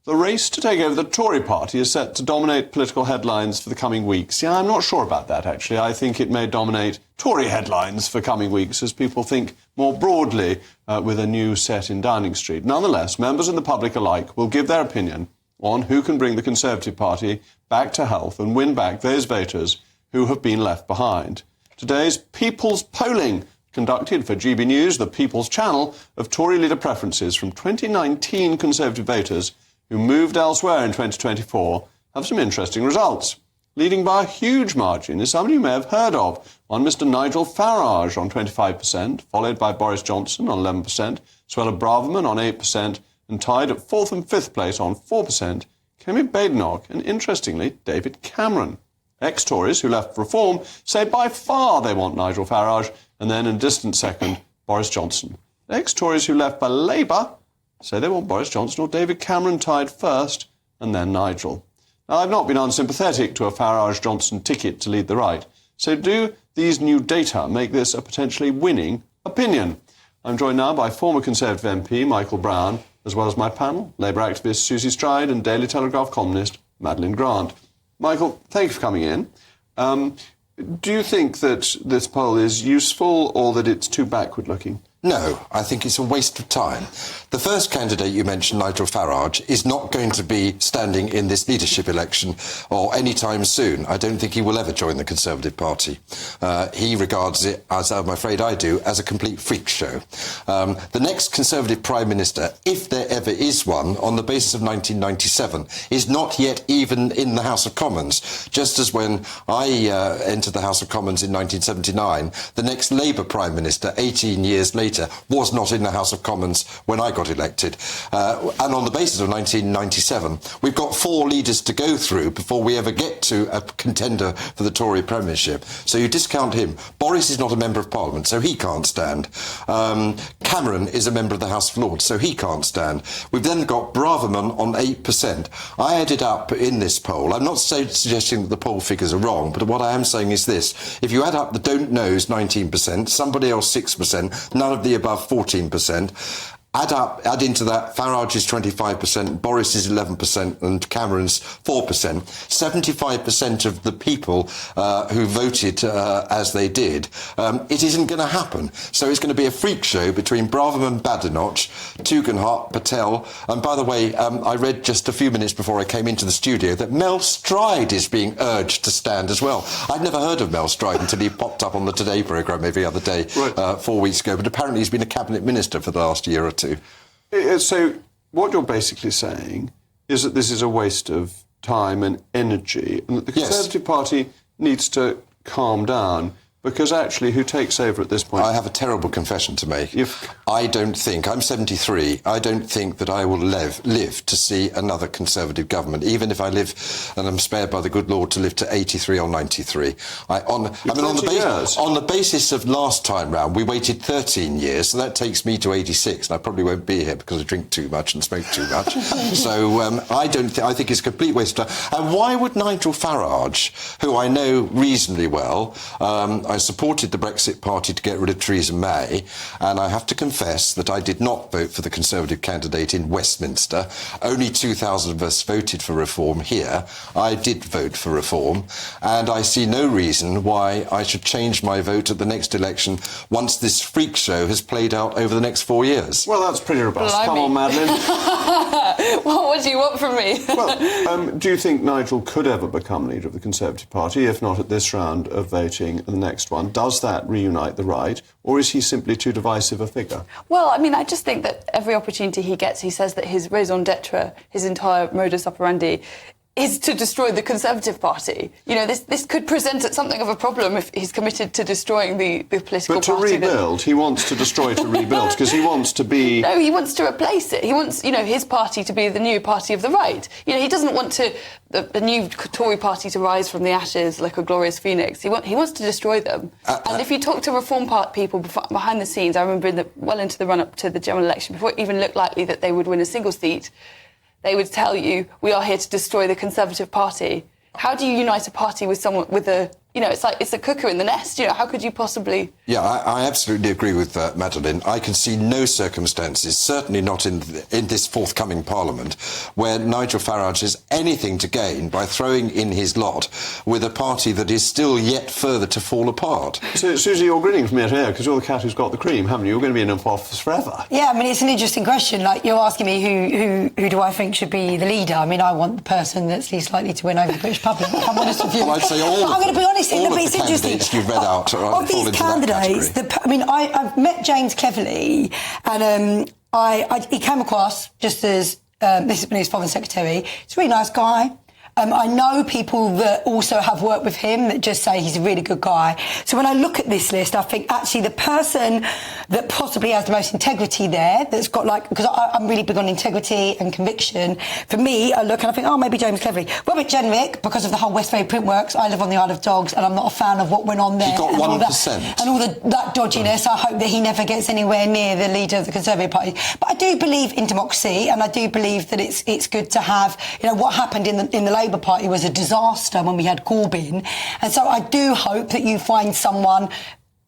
The race to take over the Tory Party is set to dominate political headlines for the coming weeks. Yeah, I'm not sure about that, actually. I think it may dominate Tory headlines for coming weeks as people think more broadly with a new set in Downing Street. Nonetheless, members and the public alike will give their opinion on who can bring the Conservative Party back to health and win back those voters who have been left behind. Today's People's Polling, conducted for GBNews, the People's Channel, of Tory leader preferences from 2019 Conservative voters who moved elsewhere in 2024, have some interesting results. Leading by a huge margin is somebody you may have heard of, one Mr Nigel Farage on 25%, followed by Boris Johnson on 11%, Suella Braverman on 8%, and tied at 4th and 5th place on 4%, Kemi Badenoch and, interestingly, David Cameron. Ex-Tories who left for Reform say by far they want Nigel Farage, and then in a distant second, Boris Johnson. Ex-Tories who left by Labour say they want Boris Johnson or David Cameron tied first, and then Nigel. Now, I've not been unsympathetic to a Farage-Johnson ticket to lead the right, so do these new data make this a potentially winning opinion? I'm joined now by former Conservative MP Michael Brown, as well as my panel, Labour activist Susie Stride and Daily Telegraph columnist Madeline Grant. Michael, thank you for coming in. Do you think that this poll is useful or that it's too backward-looking? No, I think it's a waste of time. The first candidate you mentioned, Nigel Farage, is not going to be standing in this leadership election or any time soon. I don't think he will ever join the Conservative Party. He regards it, as I'm afraid I do, as a complete freak show. The next Conservative Prime Minister, if there ever is one, on the basis of 1997, is not yet even in the House of Commons. Just as when I entered the House of Commons in 1979, the next Labour Prime Minister, 18 years later, was not in the House of Commons when I got elected. And on the basis of 1997, we've got 4 leaders to go through before we ever get to a contender for the Tory premiership. So you discount him. Boris is not a member of Parliament, so he can't stand. Cameron is a member of the House of Lords, so he can't stand. We've then got Braverman on 8%. I added up in this poll. I'm not suggesting that the poll figures are wrong, but what I am saying is this. If you add up the don't knows 19%, somebody else 6%, none of the above 14%, add into that Farage is 25%, Boris is 11%, and Cameron's 4%. 75% of the people who voted as they did, it isn't going to happen. So it's going to be a freak show between Braverman, Badenoch, Tugendhat, Patel, and by the way, I read just a few minutes before I came into the studio that Mel Stride is being urged to stand as well. I'd never heard of Mel Stride until he popped up on the Today programme every other day 4 weeks ago, but apparently he's been a cabinet minister for the last year or two. So what you're basically saying is that this is a waste of time and energy, and that the Conservative Party needs to calm down, because actually who takes over at this point? I have a terrible confession to make. I don't think, I'm 73, I don't think that I will live to see another Conservative government, even if I live, and I'm spared by the good Lord to live to 83 or 93. On the basis of last time round, we waited 13 years, so that takes me to 86, and I probably won't be here because I drink too much and smoke too much. So I think it's a complete waste of time. And why would Nigel Farage, who I know reasonably well, I supported the Brexit Party to get rid of Theresa May, and I have to confess that I did not vote for the Conservative candidate in Westminster. Only 2,000 of us voted for Reform here. I did vote for Reform, and I see no reason why I should change my vote at the next election once this freak show has played out over the next 4 years. Well, that's pretty robust. Blimey. Come on, Madeline. Well, what do you want from me? Well, do you think Nigel could ever become leader of the Conservative Party, if not at this round of voting and the next one? Does that reunite the right, or is he simply too divisive a figure? Well, I mean, I just think that every opportunity he gets, he says that his raison d'etre, his entire modus operandi, is to destroy the Conservative Party. You know, this could present at something of a problem if he's committed to destroying the political party. But to rebuild, he wants to destroy to rebuild, because he wants to be... No, he wants to replace it. He wants, you know, his party to be the new party of the right. You know, he doesn't want the new Tory party to rise from the ashes like a glorious phoenix. He wants to destroy them. And if you talk to Reform Party people behind the scenes, I remember well into the run-up to the general election, before it even looked likely that they would win a single seat, they would tell you, we are here to destroy the Conservative Party. How do you unite a party with someone with a You know, it's like it's a cuckoo in the nest. You know, how could you possibly? Yeah, I absolutely agree with Madeleine. I can see no circumstances, certainly not in this forthcoming Parliament, where Nigel Farage has anything to gain by throwing in his lot with a party that is still yet further to fall apart. So, Susie, you're grinning from ear to ear because you're the cat who's got the cream, haven't you? You're going to be in office forever. Yeah, I mean, it's an interesting question. Like, you're asking me who do I think should be the leader? I mean, I want the person that's least likely to win over the British public, if I'm honest with you. Well, I'd say all I'm going to be honest, all but of it's the interesting. candidates you've read out of these candidates, I've met James Cleverly, and he came across just as this has been his foreign secretary. He's a really nice guy. I know people that also have worked with him that just say he's a really good guy. So when I look at this list, I think actually the person that possibly has the most integrity there, that's got because I'm really big on integrity and conviction. For me, I look and I think, oh, maybe James Cleverly. Robert Jenrick, because of the whole Westbury Printworks, I live on the Isle of Dogs and I'm not a fan of what went on there. He got 1%. And all that dodginess. I hope that he never gets anywhere near the leader of the Conservative Party. But I do believe in democracy, and I do believe that it's good to have, what happened in the Labour Party was a disaster when we had Corbyn, and so I do hope that you find someone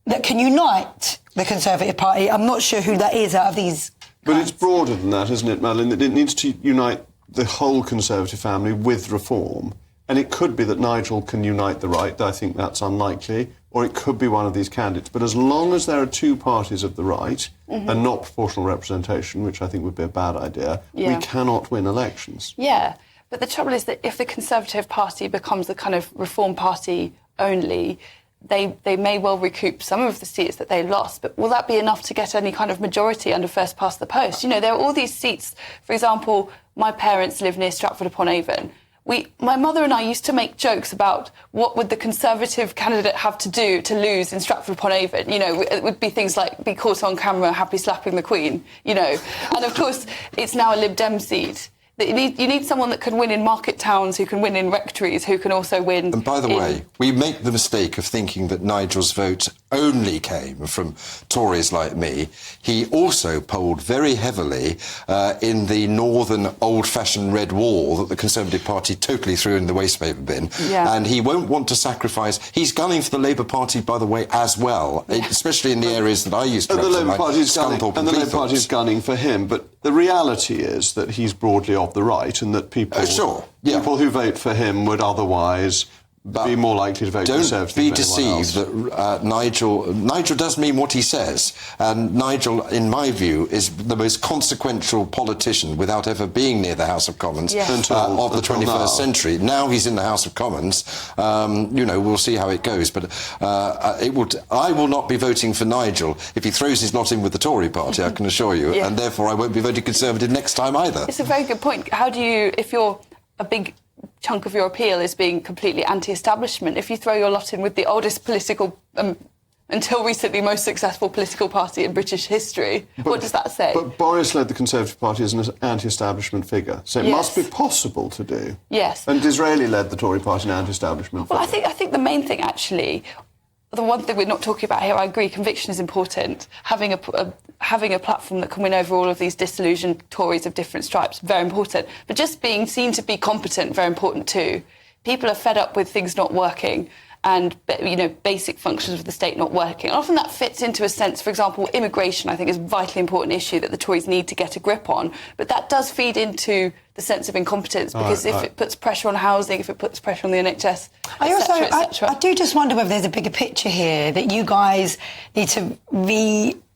that can unite the Conservative Party. I'm not sure who that is out of these But it's broader than that, isn't it, Madeleine? That it needs to unite the whole Conservative family with reform, and it could be that Nigel can unite the right. I think that's unlikely, or it could be one of these candidates. But as long as there are two parties of the right and not proportional representation, which I think would be a bad idea, we cannot win elections. Yeah. But the trouble is that if the Conservative Party becomes the kind of Reform Party only, they may well recoup some of the seats that they lost, but will that be enough to get any kind of majority under first past the post? You know, there are all these seats. For example, my parents live near Stratford-upon-Avon. My mother and I used to make jokes about what would the Conservative candidate have to do to lose in Stratford-upon-Avon. You know, it would be things like be caught on camera happy slapping the Queen, you know. And, of course, it's now a Lib Dem seat. You need someone that can win in market towns, who can win in rectories, who can also win. And by the way, we make the mistake of thinking that Nigel's vote only came from Tories like me. He also polled very heavily in the northern old-fashioned red wall that the Conservative Party totally threw in the wastepaper bin. Yeah. And he won't want to sacrifice. He's gunning for the Labour Party, by the way, as well, especially in the areas that I used to represent. The Labour Party is gunning for him, but the reality is that he's broadly of the right, and that people who vote for him would otherwise be more likely to vote Conservative. Don't be deceived that Nigel does mean what he says, and Nigel, in my view, is the most consequential politician without ever being near the House of Commons of the 21st century. Now he's in the House of Commons. We'll see how it goes, but I will not be voting for Nigel if he throws his lot in with the Tory Party, I can assure you, and therefore I won't be voting Conservative next time either. It's a very good point. How do you, if you're a big chunk of your appeal is being completely anti-establishment, if you throw your lot in with the oldest political, until recently most successful political party in British history, what does that say? But Boris led the Conservative Party as an anti-establishment figure, so it must be possible to do. Yes. And Disraeli led the Tory Party an anti-establishment figure. Well, I think the main thing, actually, the one thing we're not talking about here, I agree, conviction is important. Having a platform that can win over all of these disillusioned Tories of different stripes, very important. But just being seen to be competent, very important too. People are fed up with things not working and, basic functions of the state not working. And often that fits into a sense, for example, immigration, I think, is a vitally important issue that the Tories need to get a grip on. But that does feed into the sense of incompetence, because if it puts pressure on housing, if it puts pressure on the NHS, I do just wonder whether there's a bigger picture here that you guys need to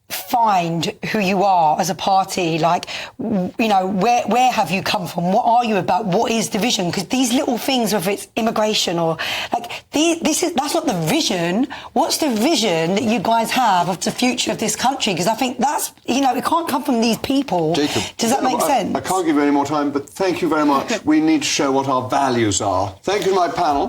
find who you are as a party. Like, where have you come from? What are you about? What is the vision? Because these little things, whether it's immigration or that's not the vision. What's the vision that you guys have of the future of this country? Because I think that's, it can't come from these people. Jacob, does that make sense? I can't give you any more time, but thank you very much. We need to show what our values are. Thank you to my panel.